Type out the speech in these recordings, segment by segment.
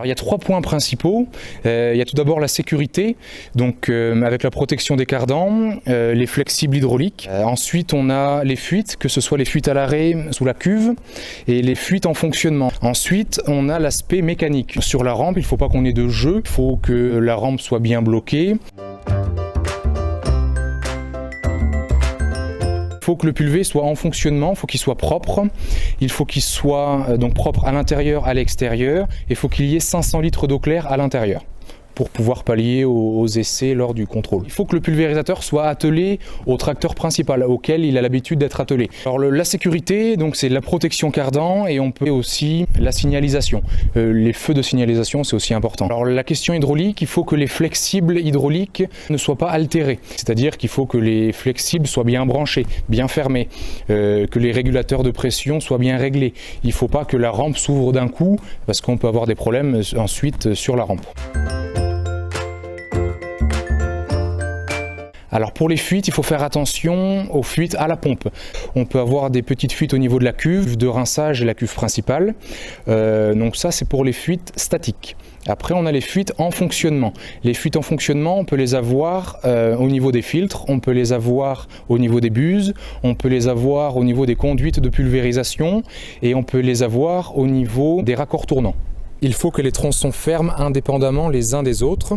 il y a 3 points principaux. Il y a tout d'abord la sécurité, donc avec la protection des cardans, les flexibles hydrauliques. Ensuite, on a les fuites, que ce soit les fuites à l'arrêt sous la cuve et les fuites en fonctionnement. Ensuite, on a l'aspect mécanique. Sur la rampe, il ne faut pas qu'on ait de jeu, il faut que la rampe soit bien bloquée. Il faut que le pulvé soit en fonctionnement, il faut qu'il soit propre, il faut qu'il soit donc propre à l'intérieur, à l'extérieur, et il faut qu'il y ait 500 litres d'eau claire à l'intérieur pour pouvoir pallier aux essais lors du contrôle. Il faut que le pulvérisateur soit attelé au tracteur principal auquel il a l'habitude d'être attelé. Alors la sécurité, donc c'est la protection cardan et on peut aussi la signalisation. Les feux de signalisation, c'est aussi important. Alors la question hydraulique, il faut que les flexibles hydrauliques ne soient pas altérés. C'est-à-dire qu'il faut que les flexibles soient bien branchés, bien fermés, que les régulateurs de pression soient bien réglés. Il ne faut pas que la rampe s'ouvre d'un coup parce qu'on peut avoir des problèmes ensuite sur la rampe. Alors pour les fuites, il faut faire attention aux fuites à la pompe. On peut avoir des petites fuites au niveau de la cuve de rinçage et la cuve principale. Donc ça, c'est pour les fuites statiques. Après, on a les fuites en fonctionnement. Les fuites en fonctionnement, on peut les avoir au niveau des filtres, on peut les avoir au niveau des buses, on peut les avoir au niveau des conduites de pulvérisation et on peut les avoir au niveau des raccords tournants. Il faut que les tronçons ferment indépendamment les uns des autres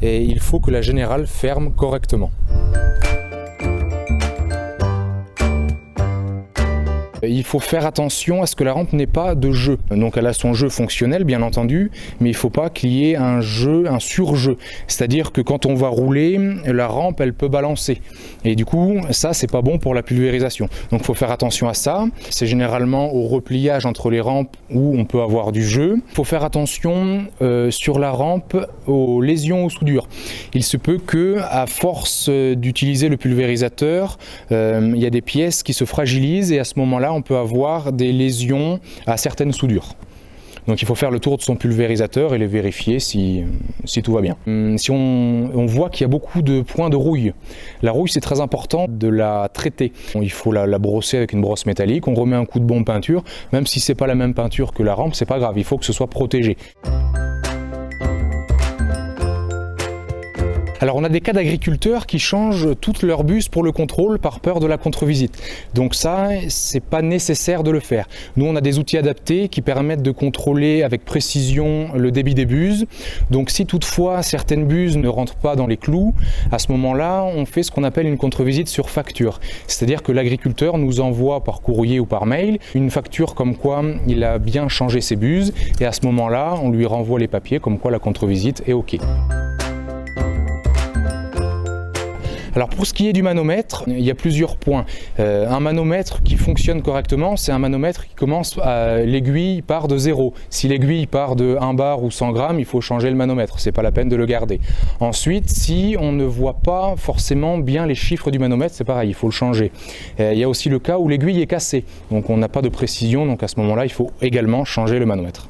et il faut que la générale ferme correctement. Il faut faire attention à ce que la rampe n'ait pas de jeu. Donc elle a son jeu fonctionnel bien entendu, mais il ne faut pas qu'il y ait un surjeu. C'est-à-dire que quand on va rouler, la rampe elle peut balancer. Et du coup, ça c'est pas bon pour la pulvérisation. Donc il faut faire attention à ça. C'est généralement au repliage entre les rampes où on peut avoir du jeu. Il faut faire attention sur la rampe aux lésions aux soudures. Il se peut que, à force d'utiliser le pulvérisateur, il y a des pièces qui se fragilisent et à ce moment-là, on peut avoir des lésions à certaines soudures. Donc il faut faire le tour de son pulvérisateur et les vérifier si tout va bien. Si on voit qu'il y a beaucoup de points de rouille, la rouille c'est très important de la traiter. Il faut la brosser avec une brosse métallique, on remet un coup de bombe peinture, même si c'est pas la même peinture que la rampe, c'est pas grave, il faut que ce soit protégé. Alors on a des cas d'agriculteurs qui changent toutes leurs bus pour le contrôle par peur de la contre-visite. Donc ça, c'est pas nécessaire de le faire. Nous on a des outils adaptés qui permettent de contrôler avec précision le débit des buses. Donc si toutefois certaines buses ne rentrent pas dans les clous, à ce moment-là on fait ce qu'on appelle une contre-visite sur facture. C'est-à-dire que l'agriculteur nous envoie par courrier ou par mail une facture comme quoi il a bien changé ses buses et à ce moment-là on lui renvoie les papiers comme quoi la contre-visite est OK. Alors pour ce qui est du manomètre, il y a plusieurs points. Un manomètre qui fonctionne correctement, c'est un manomètre qui commence à l'aiguille part de 0. Si l'aiguille part de 1 bar ou 100 grammes, il faut changer le manomètre, c'est pas la peine de le garder. Ensuite, si on ne voit pas forcément bien les chiffres du manomètre, c'est pareil, il faut le changer. Il y a aussi le cas où l'aiguille est cassée, donc on n'a pas de précision, donc à ce moment-là, il faut également changer le manomètre.